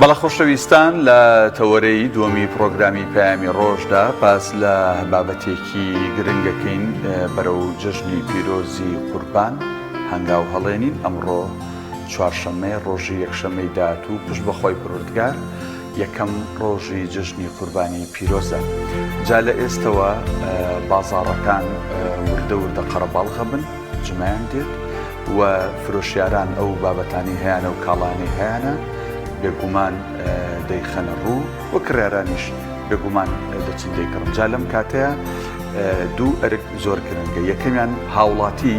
بەڵە خۆشەویستان لە تەوەرەی دووەمی پرۆگرامی پەیامی ڕۆژدا پاس لە بابەتێکی گرنگەکەین بەرەو جەژنی پیرۆزی قوربان هەنگاو هەڵێنین. ئەمڕۆ چوارشەممەی ڕۆژی یەکشەممەی داهاتوو پشت بەخۆی پروردگار یەکەم ڕۆژی جژنی قوربانی پیرۆزە. جا لە ئێستەوە بازاڕەکان وردە وردە قەرەباڵغە بن، جمایان دێت و فرۆشیاران ئەو بابەتانی هەیەە و کاڵانی هەیەە بێگومان دەیخەنە ڕوو و کڕێرانیش بێگومان دەچین دەیکڕن. جا لەم کاتەیە دوو ئەرک زۆر گرنگە. یەکەمیان هاوڵاتی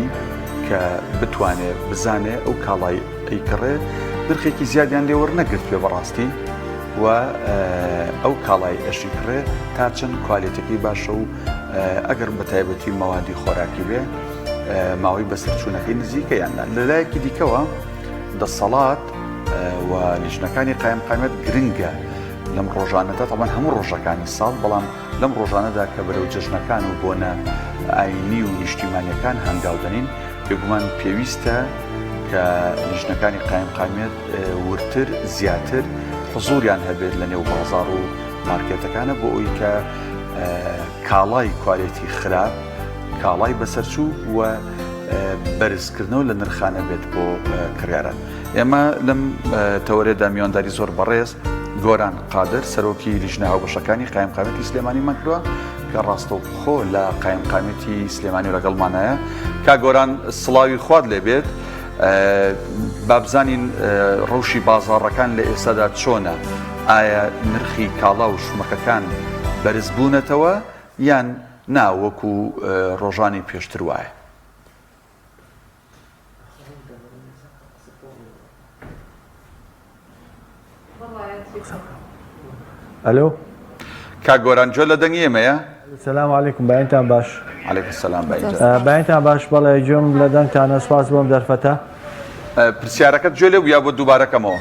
کە بتوانێت بزانێ ئەو کاڵای ئەیکڕێ نرخێکی زیادیان لێ وەرنەگرت بەڕاستی و ئەو کاڵای ئەشیکڕێ تا چەند کوالیتەکەی باشە و ئەگەر بە تایبەتی مەوادی خۆراکی بێ ماوەی بەسەرچوونەکەی نزیکە یاندا. لەلایەکی دیکەوە دەسەڵات و لیژنەکانی قایمقامێت گرنگە لەم ڕۆژانەدا، تەمان هەموو ڕۆژەکانی ساڵ، بەڵام لەم ڕۆژانەدا کە بەرەو جەژنەکان و بۆنە ئاینی و نیشتیمانیەکان هەنگاو دەنین بێگومان پێویستە کە لیژنەکانی قایمقامێت ورتر زیاتر حزوریان هەبێت لە نێو بازاڕ و مارکێتەکانە بۆ ئەوی کە کاڵای کوالیتی خراپ، کاڵای بەسەرچوو و بەرزکردنەوە لە نرخانە بێت بۆ کڕیاران. ئێمە لەم تەوەرێدا میوانداری زۆر بەڕێز گۆران قادر سەرۆکی لیژنە هاوبەشەکانی قایمقامەتی سلێمانی مەکرۆ کە ڕاستەوخۆ لە قایمقامەتی سلێمانی و لەگەڵمانایە. کا گۆران سڵاوی خوارد لێبێت، بابزانین ڕەوشی بازاڕەکان لە ئێستادا چۆنە؟ ئایا نرخی کاڵا و شومەکەکان بەرز بوونەتەوە یان ناوەکو ڕۆژانی پێشتر وایە؟ ئەلۆ کا گۆران جۆ لە دەنگی ئێمەیە؟ سلام علیکم، باینتان باش. عەلەیکم سەلام باینتان باش. بەڵێ گوێم لە دەنگتانە، سوپاس بۆم دەرفەتە. پرسیارەکەت گوێ لێ بوو یا بۆ دووبارەکەمەوە؟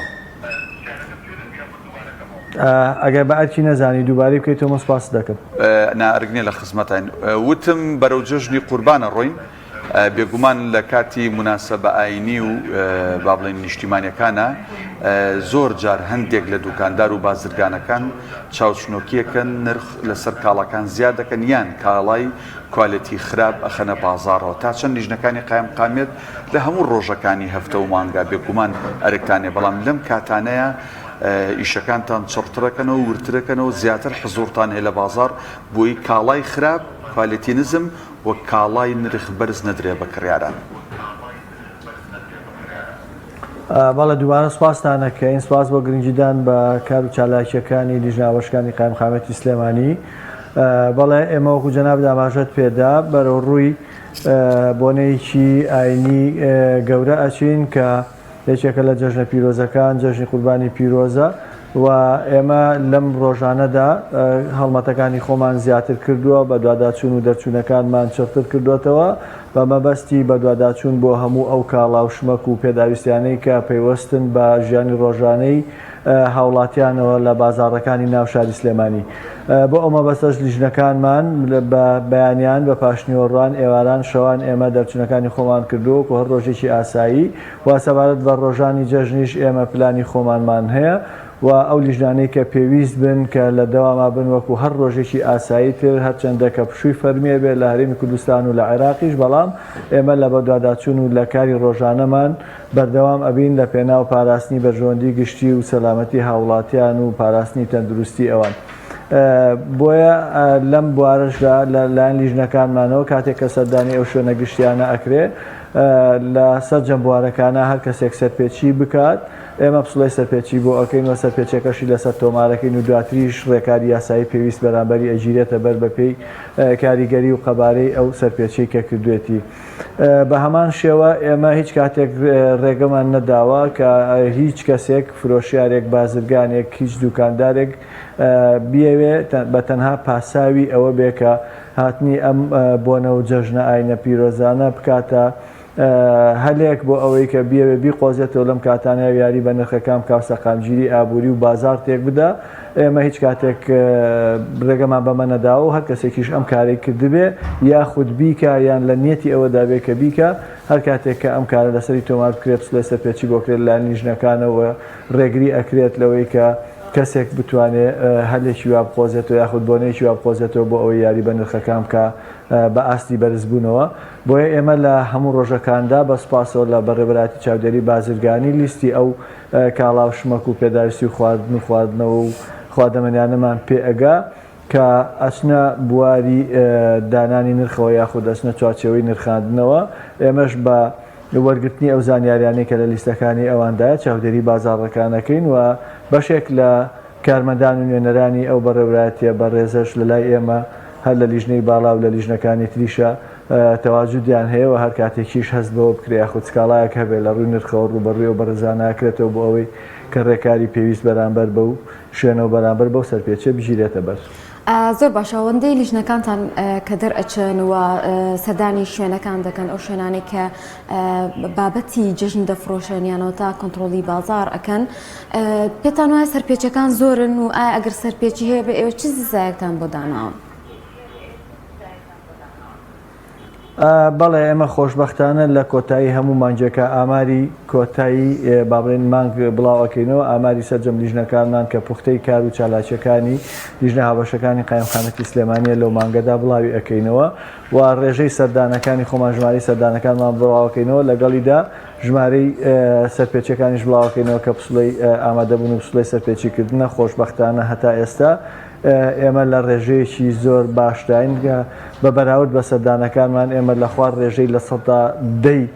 ئەگەر بە ئەرکی نەزانی دووبارەی بکەیتەوە سوپاس دەکەم. نائرگنێ لە خزمەتان. وتم بەرەو جەژنی قوربانە ڕۆین، بێگومان لە کاتی مناسبە ئاینی و با بڵێن نیشتیمانیەکانە زۆر جار هەندێک لە دوکاندار و بازرگانەکان چاوچنۆکیەکەن نرخ لەسەر کاڵەکان زیاد دەکەن یان کاڵای کوالیتی خراپ ئەخەنە بازاڕەوە. تا چەند لیژنەکانی قایمقامێت لە هەموو ڕۆژەکانی هەفتە و مانگا بێگومان ئەرکتانێ، بەڵام لەم کاتانەیە ئیشەکانتان چڕترەکەنەوە و ورترەکەنەوە، زیاتر حزوورتان هەیە لە بازار بۆی کاڵای خراپ کوالیتی نزم وە کاڵای نرخ بەرز نەدرێ بە کڕیاران. بەڵێ دووبارە سوپاسدانەکەین، سوپاس بۆ گرنگیدان بە کار و چالاکیەکانی لیژناوەشەکانی قایمقامەتی سلێمانی. بەڵێ ئێمە وەکو جەناب داماژەت پێدا بەرەو ڕووی بۆنەیەکی ئاینی گەورە ئەچین کە یەکێکە لە جەژنە پیرۆزەکان، جەژنی قوربانی پیرۆزە، و ئێمە لەم ڕۆژانەدا هەڵمەتەکانی خۆمان زیاتر کردووە، بە دوواداچوون و دەرچوونەکانمان چڕتر کردوێتەوە بە مەبەستی بە دوواداچوون بۆ هەموو ئەو کاڵا و شمەک و پێداویستیانەی کە پەیوەستن بە ژیانی ڕۆژانەی هاوڵاتیانەوە لە بازاڕەکانی ناو شاری سلێمانی. بۆ ئەو مەبەستەش لیژنەکانمان بە بەیانیان بە پاشنیوەڕوان ئێواران شەوان ئێمە دەرچوونەکانی خۆمان کردووە و هەر ڕۆژێکی ئاسایی و سەبارەت بە ڕۆژانی جەژنیش ئێمە پلانی خۆمانمان هەیە و ئەو لیژنانەی کە پێویست بن کە لە دەواما بن وەکو هەر ڕۆژێکی ئاسایی تر هەرچەندە کە پشووی فەرمیە بێت لە هەرێمی کوردستان و لە عێراقیش، بەڵام ئێمە لە بەدواداچوون و لە کاری ڕۆژانەمان بەردەوام ئەبین لە پێناو پاراستنی بەرژەوەندی گشتی و سەلامەتی هاوڵاتیان و پاراستنی تەندروستی ئەوان. بۆیە لەم بوارەشدا لەلایەن لیژنەکانمانەوە کاتێک کە سەردانی ئەو شوێنە گشتیانە ئەکرێ لە سەر جەمبوارەکانە هەر کەسێک سەرپێچی بکات، ئێمە پسڵی سەرپێچی بۆ ئەەکەین و سەرپێچەکەشی لەسەر تۆمارەکەین و دواتریش ڕێکاری یاسایی پێویست بەرامبەری ئەگیرێتە بەر بەپێی کاریگەری و قەبارەی ئەو سەرپێچەی کە کردوێتی. بە هەمان شێوە ئێمە هیچ کاتێک ڕێگەمان نەداوە کە هیچ کەسێک فرۆشیارێک، بازرگانێک، هیچ دوکاندارێک بیەوێ بە تەنها پاساوی ئەوە بێ کە هاتنی ئەم بۆنە و جەژنە ئاینە پیرۆزانە بکاتە هەلێک بۆ ئەوەی کە بیەوێ بیقۆزێتەوە لەم کاتانە یاری بە نرخەکان کاوسەقامگیری ئابووری و بازار تێک بدە ئێمە هیچ کاتێک ڕێگەمان بەمە نەداوە و هەر کەسێکیش ئەم کارێک کردبێ یاخود بیکە یان لە نیەتی ئەوەدا بێ کە بیکە هەر کاتێک کە ئەم کارە لەسەری تۆمار بکرێت سلێ سەرپێچی بۆکرێت لە لیژنەکانەوە ڕێگری ئەکرێت لەوەی کە کەسێک بتوانێت هەلێکی وا بقۆزێتەوە یاخود بۆنەیەکی وا بقۆزێتەوە بۆ ئەوەی یاری بە نرخەکان بکە بە ئاستی بەرزبوونەوە بۆیە ئێمە لە هەموو ڕۆژەکاندا بە سوپاسەوە لە بەڕێوەبەراتی چاودێری بازرگانی لیستی ئەو کاڵاو شمەک و پێداویستی و خواردن و خواردنەوە و خواردەمەنیانەمان پێ ئەگا کە ئەچنە بواری دانانی نرخەوە یاخود دەچنە چوارچێوەی نرخاندنەوە ئێمەش بە وەرگرتنی ئەو زانیاریانەی کە لە لیستەکانی ئەواندایە چاودێری بازاڕەکانەکەین و بەشێک لە کارمەندان و نوێنەرانی ئەو بەڕێوەبەراتیە بە ڕێزەش لە لای ئێمە هەر لە لیژنەی باڵا و لە لیژنەکانی تریشە تەواجودیان هەیە و هەر کاتێکیش هەست بەوە بکرێ یاخود سکاڵایەک هەبێت لە ڕووی نرخەوە ڕوبەڕووی و بەرزاناکرێتەوە بۆ ئەوەی کە ڕێکاری پێویست بەرامبەر بە و شوێنەوە بەرامبەر بەو سەرپێچە بژیرێتە بەر. زۆر باشە ئەوەندەی لیژنەکانتان کە دەرئەچن و سەردانی شوێنەکان دەکەن ئەو شوێنانەی کە بابەتی جژن دەفرۆشن یانەوە تا کۆنتترۆلی بازار ئەکەن پێتان وایە سەرپێچەکان زۆرن و ئایا ئەگەر سەرپێچی هەیە بە ئێوە چ زایەکتان بۆ داناون؟ بەڵێ ئێمە خۆشببختانە لە کۆتایی هەموو مانجێکە ئاماری کۆتایی بابرێن مانگ بڵاوەکەینەوە ئاماری سەررجەم لیژنەکانمان کە پوختەی کار و چالاکیەکانی لیژنە هاوبەشەکانی قایمخانەتی سلێمانیە لەو مانگەدا بڵاوی ئەەکەینەوە و ڕێژەی سەردانەکانی خۆمان ژماری سەردانەکانمان بڵاوەکەینەوە لەگەڵیدا ژمارەی سەرپێچەکانیش بڵاوەکەینەوە کە پسڵەی ئامادەبوون و پسڵەی سەرپێچیکردنە خۆشببختانە هەتا ئێستا ئێمە لە ڕێژەیەکی زۆر باشداین بە بەراورد بە سەردانەکانمان ئێمە لە خوار ڕێژەی لە 10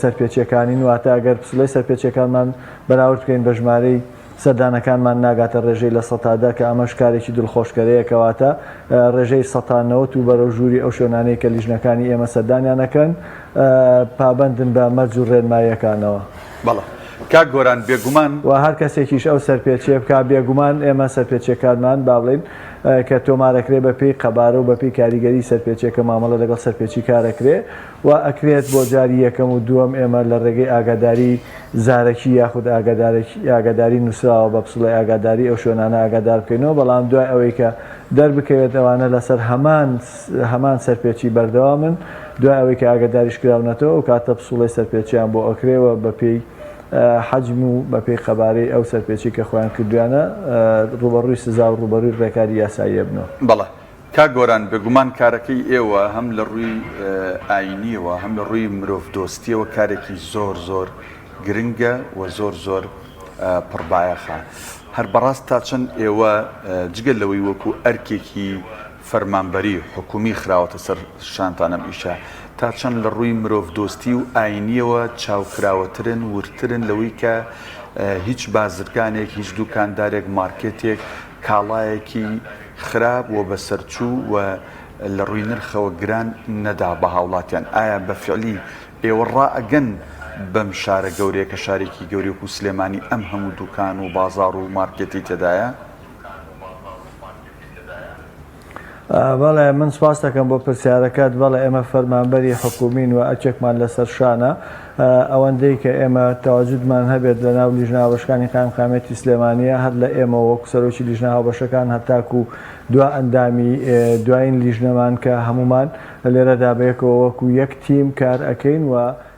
سەرپێچیەکانین واتە ئەگەر پسڵەی سەرپێچەکانمان بەراورد بکەین بە ژمارەی سەردانەکانمان ناگاتە ڕێژەی لە 10دا کە ئەمە شکارێکی دڵخۆشکەرەیەکەواتە ڕێژەی 90 و بەرەو ژووری ئەو شوێنانەی کە لیژنەکانی ئێمە سەردانیانەکەن پابندن بە مەرج و ڕێنماییەکانەوە. بەڵێ کاک گۆران بێگومان و هەر کەسێکیش ئەو سەرپێچیە بکە بێگومان ئێمە سەرپێچیەکانمان با بڵێن کە تۆمارەکرێ بە پێی قەبارە و بە پێی کاریگەری سەرپێچیەکە مامەڵە لەگەڵ سەرپێچی کارەکرێ و ئەکرێت بۆ جاری یەکەم و دووەم ئێمە لە ڕێگەی ئاگاداری زارەکی یاخود ئاگاداری نووسراوە بە پسڵی ئاگاداری ئەو شوێنانە ئاگادار بکەینەوە بەڵام دوای ئەوەی کە دەربکەوێت ئەوانە لەسەر هەمان سەرپێچی بەردەوامن دوای ئەوەی کە ئاگاداریش کراونەتەوە و کاتە پسوڵی سەرپێچیان بۆ ئەکرێەوە بە پێی حەجم و بە پێی خەبارەی ئەو سەرپێچی کە خۆیان کردویانە ڕوبەڕووی سزا و ڕوبەڕووی ڕێکاری یاساییە بنەوە. بەڵێ کاک گۆران بێگومان کارەکەی ئێوە هەم لە ڕووی ئاینیەوە هەم لە ڕووی مرۆڤ دۆستیەوە کارێکی زۆر زۆر گرنگە و زۆر زۆر پڕبایەخە. هەر بەڕاست تا چەند ئێوە جگەل لەوەی وەکو ئەرکێکی فەرمانبەری حکومی خراوەتە سەر شانتانە ئیشە تا چەند لە ڕووی مرۆڤ دۆستی و ئاینیەوە چاوکراوەترن ورترن لەوەی کە هیچ بازرگانێک هیچ دوکاندارێک مارکێتێک کاڵایەکی خراپ و بەسەرچوو و لە ڕووی نرخەوە گران نەدا بە هاوڵاتیان ئایا بە فعلی ئێوە ڕائەگەن بەم شارە گەورەیە کە شارێکی گەورەی و سلێمانی ئەم هەموو دوکان و بازار و مارکێتی تێدایە؟ بەڵێ من سپاس دەکەم بۆ پرسیارەکەت بەڵێ ئێمە فەرمانبەری حکومین و ئەچێکمان لەسەر شانە ئەوەندەی کە ئێمە تەواجودمان هەبێت لە ناو لیژنە هاوبەشەکانی قایمخانەتی سلێمانیە هەر لە ئێمە وەکو سەرۆکی لیژنە هاوبەشەکان هەتاکو دوا ئەندامی دوایین لیژنەمان کە هەمومان لێرەدا بەیەکەوە وەکو یەک تیم کار ئەەکەین و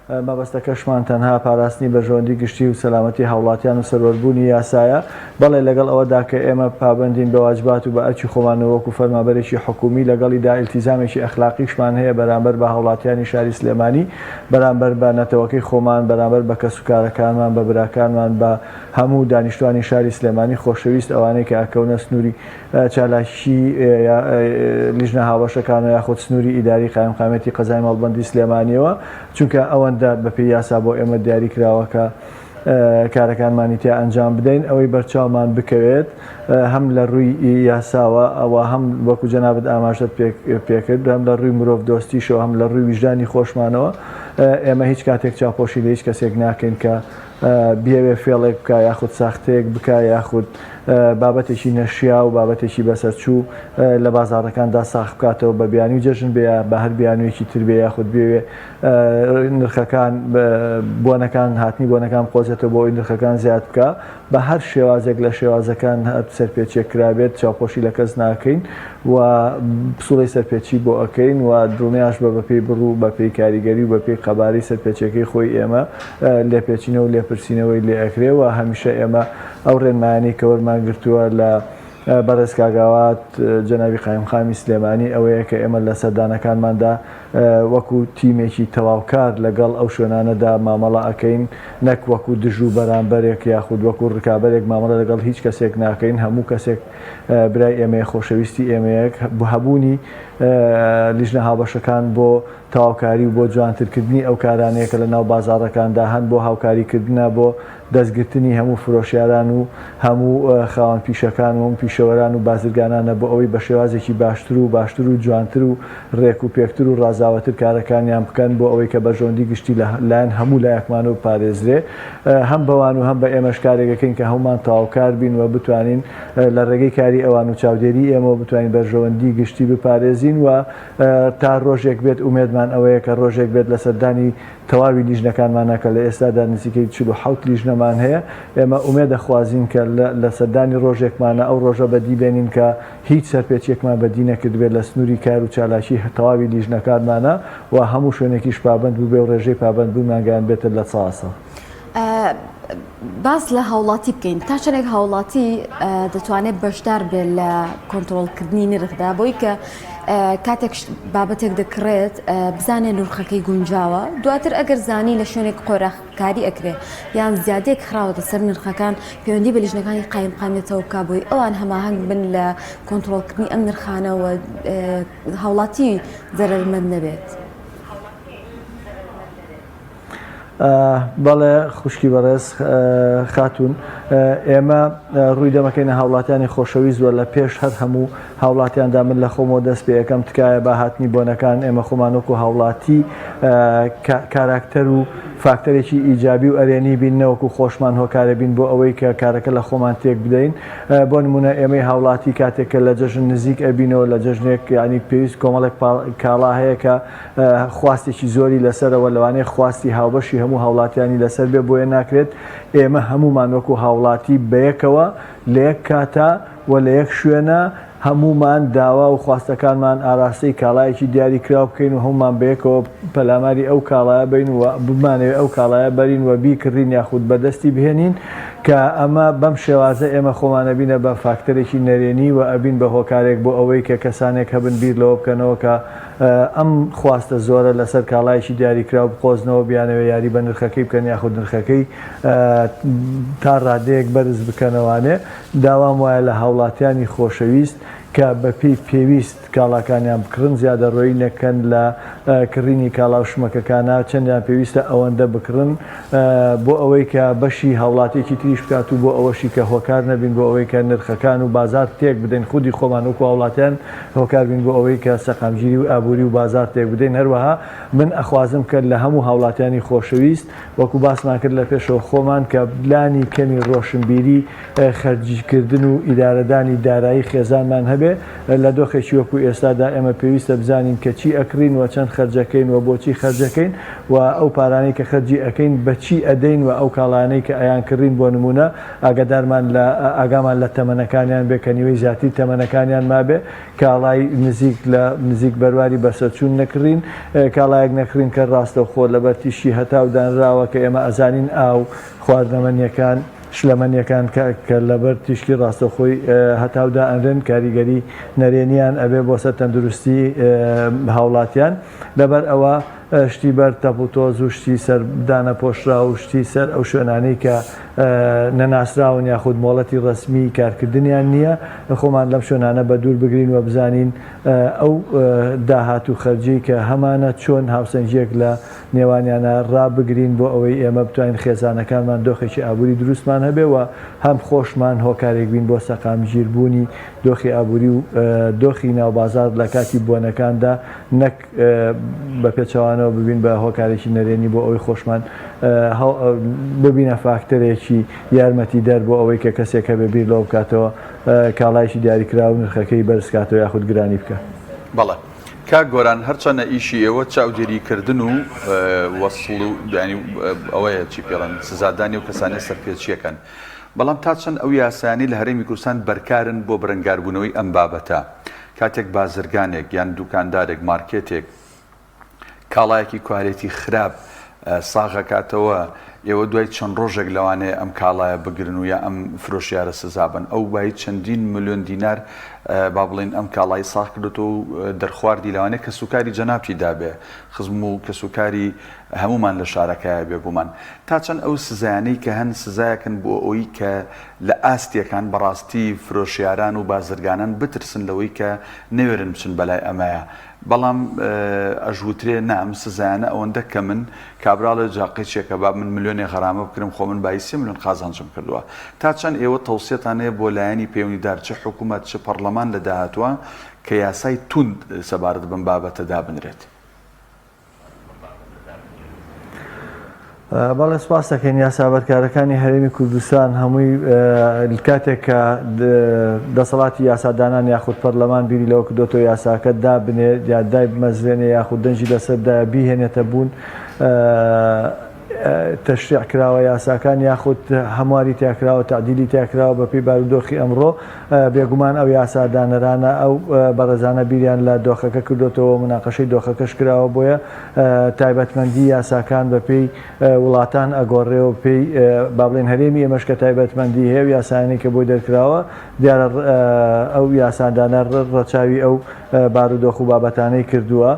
مەبەستەکەشمان تەنها پاراستنی بەژۆندی گشتی و سەلامەتی هاوڵاتیان و سەروەربوونی یاسایە بەڵێ لەگەڵ ئەوەدا کە ئێمە پابندین بە واجبات و بە ئەرکی خۆمانەوە وەکو فەرمانبەرێکی حکومی لەگەڵیدا ئیلتیزامێکی ئەخلاقیشمان هەیە بەرامبەر بە هاوڵاتیانی شاری سلێمانی بەرامبەر بە نەتەوەکەی خۆمان بەرامبەر بە کەسوکارەکانمان بە براکانمان بە هەموو دانیشتوانی شاری سلێمانی خۆشەویست ئەوانەی کە ئەکەونە سنووری چالاکی لیژنە هاوبەشەکانە یاخود سنووری ئیداری قایمقامەتی قەزای ماڵبەندی سلێمانیەوە چونکە ئەوەندە بەپێی یاسا بۆ ئێمە دیاری کراوەکە کارەکانمانی تیا ئەنجام بدەین ئەوەی بەرچاومان بکەوێت هەم لە ڕووی یاساوە ئەوە هەم وەکو جەنابەت ئاماژەت پێکرد هەم لە ڕووی مرۆڤ دۆستیشەوە هەم لە ڕووی ویژدانی خۆشمانەوە ئێمە هیچ کاتێک چاپۆشی لە هیچ کەسێک ناکەین کە بێوێ فێڵێک بکە یاخود ساختەیەک بکە یاخود بابەتێکی نەشیا و بابەتێکی بەسەرچوو لە بازاڕەکاندا ساخ بکاتەوە بە بیانی و جەژن بێ بە هەر بیانوێکی تر بێ یاخود بێوێ نرخەکان بۆنەکان هاتنی بۆنەکان قۆزێتەوە بۆ ئەوی نرخەکان زیاد بکە بە هەر شێوازێک لە شێوازەکان سەرپێچێک کرابێت چاوپۆشی لە کەس ناکەین و پسوڵی سەرپێچی بۆ ئەەکەین و دڵنیاش بە بەپێی بڕوو بەپێی کاریگەری و بەپێی قەباری سەرپێچەکەی خۆی ئێمە لێپێچینەوە و لێپرسینەوەی لێ ئەکرێ و هەمیشە ئێمە ئەو ڕێنمایانەی کە وەرمان گرتووە لە بەڕێز کاگاوات جەنابی قایمخامی سلێمانی ئەوەیە کە ئێمە لە سەردانەکانماندا وەکو تیمێکی تەواوکار لەگەڵ ئەو شوێنانەدا مامەڵە ئەەکەین نەک وەکو دژ و بەرامبەرێک یاخود وەکو ڕکابەرێک مامەڵە لەگەڵ هیچ کەسێک ناکەین هەموو کەسێک برای ئێمەیە خۆشەویستی ئێمەیەک هەبوونی لیژنە هاوبەشەکان بۆ تەواوکاری و بۆ جوانترکردنی ئەو کارانەیە کە لە ناو بازاڕەکاندا هەن بۆ هاوکاریکردنە بۆ دەستگرتنی هەموو فرۆشیاران و هەموو خاوەن پیشەکان و پیشەوەران و بازرگانانە بۆ ئەوەی بە شێوازێکی باشتر و جوانتر و ڕێک و پێکتر و ڕازاوەتر کارەکانیان بکەن بۆ ئەوەی کە بەژۆندی گشتی لایەن هەموو لایەکمانەوە پارێزرێ هەم بەوان و هەم بە ئێمەش کارێکەکەین کە هەمومان تەواوکار بین و بتوانین لە ڕێگەی کاری ئەوان و چاودێری ئێمە بتوانین بەژەوەندی گشتی بپارێزین و تا ڕۆژێک بێت ئومێدمان ئەوەیە کە ڕۆژێک بێت لە سەردانی تەواوی لیژنەکانمانە کە لە ئێستادا نزیکەی 47 لیژنەمان هەیە ئێمە ئومێد دەخوازین کە لە سەردانی ڕۆژێکمانە ئەو ڕۆژە بەدی بێنین کە هیچ سەرپێچێکمان بەدی نەکرد بێت لە سنووری کار و چالاکی تەواوی لیژنەکانمانە و هەموو شوێنێکیش پابند بوو بێ و ڕێژەی پابند بوومانگەیان بێتە لە چاسە. باس لە هاوڵاتی بکەین تا چەندێک هاوڵاتی دەتوانێت بەشدار بێت لە کۆنتترۆلکردنی نرخدا بۆی کە کاتێک بابەتێک دەکڕێت بزانێ نرخەکەی گونجاوە دواتر ئەگەر زانی لە شوێنێک قۆراقکاری ئەکرێ یان زیادێک خراوەتە سەر نرخەکان پەیوەندی بە لیژنەکانی قایمقامێتەوە بکە بۆی ئەوان هەماهەنگ بن لە کۆنتترۆلکردنی ئەم نرخانەوە هاوڵاتی زەرمەند نەبێت. بەڵێ خوشکی بەڕێز خاتون ئێمە ڕووی دەمەکەینە هاوڵاتیانی خۆشەویست وە لە پێش هەر هەموو هاوڵاتیاندا من لە خۆمەوە دەست پێ یەکەم تکایە بە هاتنی بۆنەکان ئێمە خۆمانۆک و هاوڵاتی کاراکتەر و فاکتەرێکی ئیجابی و ئەرێنی بین نەوەکو خۆشمان هۆکارە بین بۆ ئەوەی کە کارەکە لە خۆمان تێک بدەین بۆ نمونە ئێمەی هاوڵاتی کاتێککە لە جەژن نزیک ئەبینەوە لە جەژنێک ینی پێویست کۆمەڵێک کاڵا هەیە کە خواستێکی زۆری لەسەرەوە لەوانەیە خواستی هاوبەشی هەموو هاوڵاتیانی لەسەر بێ بۆیە ناکرێت ئێمە هەمومان وەکو هاوڵاتی بەیەکەوە لە یەک کاتە و لە یەک شوێنە هەمومان داوا و خواستەکانمان ئاراستەی کاڵایەکی دیاری کراو بکەین و هەمومان بەیەکەوە پەلاماری ئەو کاڵایە بین و بمانەوێت ئەو کاڵایە بەرین و بیکردین یاخود بەدەستی بهێنین کە ئەمە بەم شێوازە ئێمە خۆمانە بینە بە فاکتەرێکی نەرێنی و ئەبین بە هۆکارێک بۆ ئەوەی کە کەسانێک هەبن بیر لەوە بکەنەوە کە ئەم خواستە زۆرە لەسەر کاڵایەکی دیاریکراو بخۆزنەوە بیانەوە یاری بە نرخەکەی بکەن یاخود نرخەکەی تا ڕادەیەک بەرز بکەنەوانێ داوام وایە لە هاوڵاتیانی خۆشەویست کە بەپی پێویست کاڵاکانیان بکڕن زیادە ڕۆی نەکەن لە کڕینی کاڵا و شمەکەکانە چەندیان پێویستە ئەوەندە بکڕن بۆ ئەوەی کە بەشی هاوڵاتێکی تریش بکات و بۆ ئەوەشی کە هۆکار نەبین بۆ ئەوەی کە نرخەکان و بازار تێک بدەین خودی خۆمان وەکو هاوڵاتیان هۆکار بین بۆ ئەوەی کە سەقامگیری و ئابووری و بازار تێک بدەین هەروەها من ئەخوازم کرد لە هەموو هاوڵاتیانی خۆشەویست وەکو باسمان کرد لە پێشەوە خۆمان کە بلانی کەمی ڕۆشنبیری خەرجیکردن و ئیدارەدانی دارایی خێزانمان هەبێ لە دۆخێکی وەکو ئێستادا ئێمە پێویستە بزانین کە چی ئەکرین و چەند خەرجەکەین و بۆچی خەرجەکەین و ئەو پارانەی کە خەرجی ئەەکەین بەچی ئەدەین و ئەو کاڵانەی کە ئەیان کڕین بۆ نمونە ئاگادارمان لە ئاگامان لە تەمەنەکانیان بێ کە نیوەی زیاتر تەمەنەکانیان مابێ کاڵای نزیک بەرواری بەسەرچوون نەکڕین کاڵایەک نەکڕین کە ڕاستەوخۆ لەبەر تیشی هەتاو دانراوە کە ئێمە ئەزانین ئاو خواردنەمەنیەکان شلەمەنیەکان کە لەبەر تیشکی ڕاستەخۆی هەتاودا ئەندێن کاریگەری نەرێنیان ئەبێ بۆ سەر تەندروستی هاوڵاتیان لەبەر ئەوە شتی بەر تەپوتۆز و شتی سەر دانەپۆشرا و شتی سەر ئەو شوێنانەی کە نەناسراون یاخود مۆڵەتی ڕسمی کارکردنیان نییە خۆمان لەم شوێنانە بە دوور بگرین و بزانین ئەو داهات و خەرجی کە هەمانە چۆن هاوسەنجێک لە نێوانیانە ڕابگرین بۆ ئەوەی ئێمە بتوانین خێزانەکانمان دۆخێکی ئابووری دروستمان هەبێ و هەم خۆشمان هۆکارێک بین بۆ سەقامگیربوونی دۆخی ئابووری و دۆخی ناوبازار لە کاتی بۆنەکاندا نەک بە پێچەوانەوە بکەنەوە ببین بە هۆکارێکی نەرێنی بۆ ئەوەی خۆشمان ببینە فاکتەرێکی یارمەتی دەر بۆ ئەوەی کە کەسێکە بەبیر لەوە بکاتەوە کاڵایشی دیاریکرا و نرخەکەی بەرزکاتەوە یاخود گرانی بکە. بەڵێ کاک گۆران هەرچەنە ئیشی ئێوە چاودێریکردن و وەسڵ و ئەوەیە چی پێڵەن سزادانی و کەسانی سەرپێچیەکەن بەڵام تا چەند ئەو یاسانی لە هەرێمی کوردستان بەرکارن بۆ بەرەنگاربوونەوەی ئەم بابەتە کاتێک بازرگانێک یان دوکاندارێک مارکێتێک کاڵایەکی کوالێتی خراپ ساغەکاتەوە ئێوە دوای چەند ڕۆژێک لەوانەیە ئەم کاڵایە بگرن و یا ئەم فرۆشیارە سزابن ئەو بای چەندین ملیۆن دینار با بڵێن ئەم کاڵای ساغ کردێتەوە و دەرخواردی لەوانەیە کە سوکاری جەنابی دابێ خزم و کە سوکاری هەمومان لە شارەکەیە بێ بوومان تا چەند ئەو سزایانەی کە هەن سزایەکەن بۆ ئەوەی کە لە ئاستیەکان بەڕاستی فرۆشیاران و بازرگانان بترسن لەوەی کە نەوێرن بچن بەلای ئەمەیە بەڵام ئەژووترێ نام سزایانە ئەوەندە کە من کابراڵە جاقیچێکە با من ملیۆنی غەرامە بکرم خۆ من بای 3 ملیۆن قازانجم کردووە تا چەند ئێوە تەوسیەتان هەیە بۆ لایەنی پەیوەندیدار چه حکوومەت چه پەرلەمان لە داهاتوە کە یاسای توند سەبارەت بەم بابەتە دابنرێت. بەڵێ سپاس دەکەین یاسا بەرکارەکانی هەرێمی کوردستان هەمووی کاتێک کە دەسەڵاتی یاسادانان یاخود پەرلەمان بیری لەوە کردوتەوە یاساکە دابنێ یا دای بمەزرێنێ یاخود دەنجی لەسەردایە بیهێنێتە بوون تەشریع کراوە یاساکان یاخود هەمواری تیاکراوە تعدیلی تیاکراوە بەپێی بارودۆخی ئەمڕۆ بێگومان ئەو یاسادانەرانە ئەو بەڕێزانە بیریان لە دۆخەکە کردوتەوە مناقەشەی دۆخەکەش کراوە بۆیە تایبەتمەندی یاساکان بەپێی وڵاتان ئەگۆڕێەوە پێی با بڵێن هەرێمی ئێمەش کە تایبەتمەندی هەیە یاسایانی کە بۆی دەرکراوە دیارە ئەو یاسادانە ڕەچاوی ئەو بارودۆخ و بابەتانەی کردووە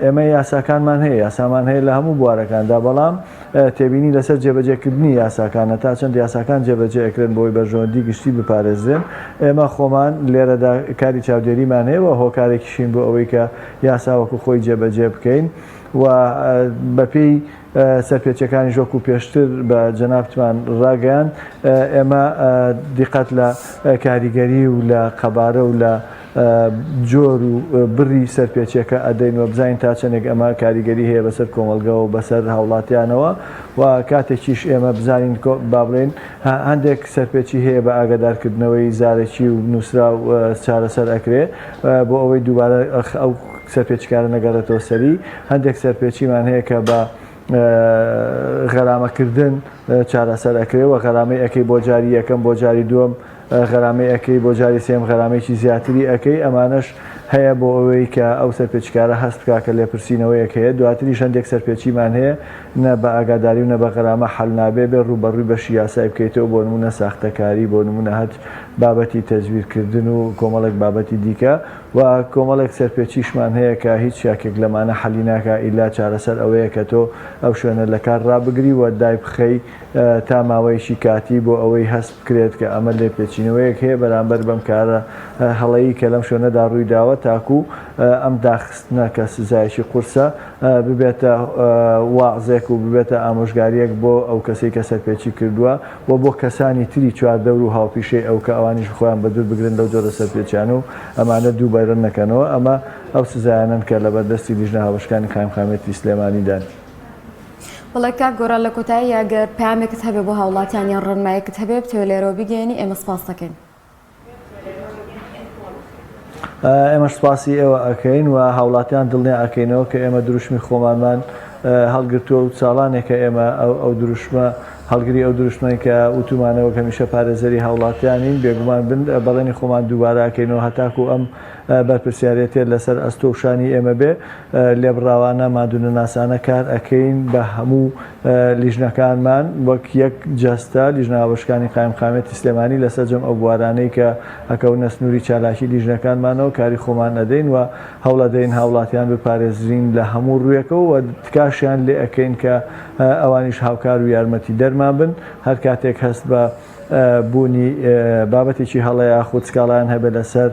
ئێمە یاساکانمان هەیە یاسامان هەیە لە هەموو بوارەکاندا بەڵام تێبینی لەسەر جێبەجێکردنی یاساکانە تا چەند یاساکان جێبەجێ ئەکرێن بۆی بەژۆندی گشتی بپارێزرێن ئێمە خۆمان لێرەدا کاری چاودێریمان هەیە و هۆکارێکیشین بۆ ئەوەی کە یاسا وەکو خۆی جێبەجێ بکەین و بەپێی سەرپێچەکانی ژۆک و پێشتر بە جەنابتمان ڕاگەیان ئێمە دیقەت لە کاریگەری و لە قەبارە و لە جۆر و بڕی سەرپێچیەکە ئەدەینەوە بزانین تا چەندێک ئەمە کاریگەری هەیە بەسەر کۆمەلگا و بەسەر هاوڵاتیانەوە و کاتێکیش ئێمە بزانین با بڵێن هەندێک سەرپێچی هەیە بە ئاگادارکردنەوەی زارێکی و نووسرا و چارەسەر ئەکرێ بۆ ئەوەی دووبارە ئەو سەرپێچکارە نەگەڕێتەوە سەری هەندێک سەرپێچیمان هەیە کە بە غەرامەکردن چارەسەر ئەکرێەوە غەرامەی ئەەکەی بۆ جاری یەکەم بۆ جاری دووەم غەرامەی ئەەکەی بۆ جاری سێم غەرامێکی زیاتری ئەەکەی ئەمانەش هەیە بۆ ئەوەی کە ئەو سەرپێچکارە هەست بکا کە لێپرسینەوەیەک هەیە دواتری هەندێک سەرپێچیمان هەیە نە بە ئاگاداری و نە بە غەرامە حەل نابێ بێ ڕوبەڕووی بەشی یاسای بکەیتەوە بۆ نمونە ساختەکاری بۆ نمونە هەت بابەتی تەزویرکردن و کۆمەڵێک بابەتی دیکە و کۆمەڵێک سەرپێچیشمان هەیە کە هیچ یاکێک لەمانە حەلی ناکە ئیلا چارەسەر ئەوەیە کە تۆ ئەو شوێنە لە کار ڕابگری و دای بخەی تا ماوەیەکی کاتی بۆ ئەوەی هەست بکرێت کە ئەمە لێ پێچینەوەیەک هەیە بەرامبەر بەم کارە هەڵەیی کە لەم شوێنەدا ڕووی داوە تاکو ئەم داخستنە کە سزایشی قورسە ببێتە واعزێک و ببێتە ئامۆژگاریەک بۆ ئەو کەسێک کە سەرپێچی کردووە و بۆ کەسانی تری چواردەور و هاوپیشەی ئەو کە ئەوانیش خۆیان بەدور بگرن لەو جۆرە سەرپێچیان و ئەمانە دووبارە نەکەنەوە ئەمە ئەو سزایانن کە لەبەردەستی لیژنە هاوبەشەکانی قایمقامەتی ئیسلێمانیدان. وڵای کاک گۆران لە کۆتایی ئەگەر پامێکت هەبێ بۆ هاوڵاتیان یان ڕێنمایەکت هەبێ بتەوێت لێرەوە بگەێنی ئێمە سپاس دەکەین. ئێمە سپاسی ئێوە ئەەکەین و هاوڵاتیان دڵنیا ئەەکەینەوە کە ئێمە دروشمی خۆمانمان هەڵگرتووە و ساڵانێکە ئێمە ئەو دروشمە هەڵگری ئەو دروشمەی کە وتومانەوە کە میشە پارێزەری هاوڵاتیانین بێگومان بن بەڵێنی خۆمان دووبارە ئەەکەینەوە هەتاکو ئەم بەرپرسیارەتێت لەسەر ئەستۆشانی ئێمە بێ لێبڕاوانە مادونە ناسانە کار ئەەکەین بە هەموو لیژنەکانمان وەک یەک جەستە لیژنە هاوبەشەکانی قایمقامەتی ئیسلێمانی لەسەر جەم ئەو بوارانەی کە ئەکەونە سنووری چالاکی لیژنەکانمانەوە کاری خۆمان ئەدەین و هەوڵ دەین هاوڵاتیان بپارێزرین لە هەموو ڕوویەکەوە و تکاشیان لێ ئەەکەین کە ئەوانیش هاوکار و یارمەتی دەرمان بن هەر کاتێک هەست بە بوونی بابەتێکی هەڵەیە خود سکاڵیان هەبێت لەسەر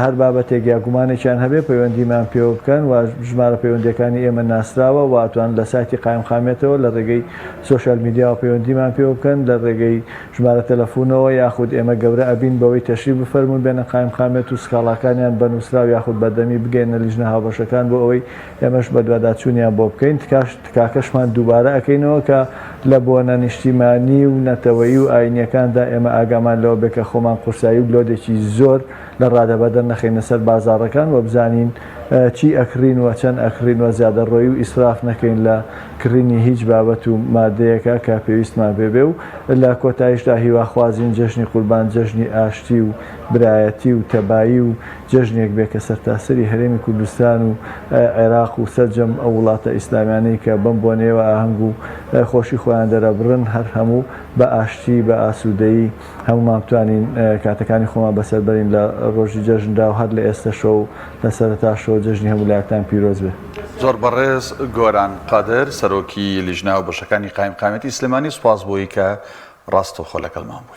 هەر بابەتێک یا گومانێکیان هەبێ پەیوەندیمان پێ بکەن و ژمارە پەیوەندیەکانی ئێمە ناسراوە واتوان لە سایتی قایمخامێتەوە لە ڕێگەی سوۆشیال میدیا و پەیوەندیمان پێ بکەن لە ڕێگەی ژمارە تەلەفۆنەوە یاخود ئێمە گەورە ئەبین بەوەی تەشریف بفەرمون بێنە قایمخامێت و سکاڵاکانیان بەنووسراو یاخود بەردەمی بگەینە لیژنە هاوبەشەکان بۆ ئەوەی ئێمەش بە دوواداچوونیان بۆ بکەین تکاکەشمان دووبارە ئەەکەینەوە کە لە بۆنە نیشتیمانی و نەتەوەیی و ئاینیەکاندا ئێمە ئاگامان لەوە بێ کە خۆمان قورسایی و گلۆدێکی زۆر لە ڕادەبەدەر نەخینە سەر بازاڕەکان و بزانین چی ئەکرین و چەند ئەکرین و زیادەڕۆیی و ئیسراف نەکەین لە کڕینی هیچ بابەت و مادەیەکە کە پێویستمان پێبێ و لە کۆتاییشدا هیواخوازین جەژنی قوربان جەژنی ئاشتی و برایەتی و تەبایی و جەژنێک بێ کە سەرتاسەری هەرێمی کوردستان و عێراق و سەرجەم ئەو وڵاتە ئیسلامیانەی کە بەم بۆنێەوە ئاهەنگ و خۆشی خۆیان دەرەبڕن هەر هەموو بە ئاشتی بە ئاسوودەیی هەمومان بتوانین کاتەکانی خۆمان بەسەر بەرین لە ڕۆژی جەژندا و هەر لە ئێستەشە و لە سەرەتاشەوە جەژنی هەموو لایەکتان پیرۆز بێ. زۆر بەڕێز گۆران قادر سەرۆکی لیژنە و بەشەکانی قایمقامەتی سلێمانی سوپاس بۆی کە ڕاستەوخۆ لەگەڵمان بوویت.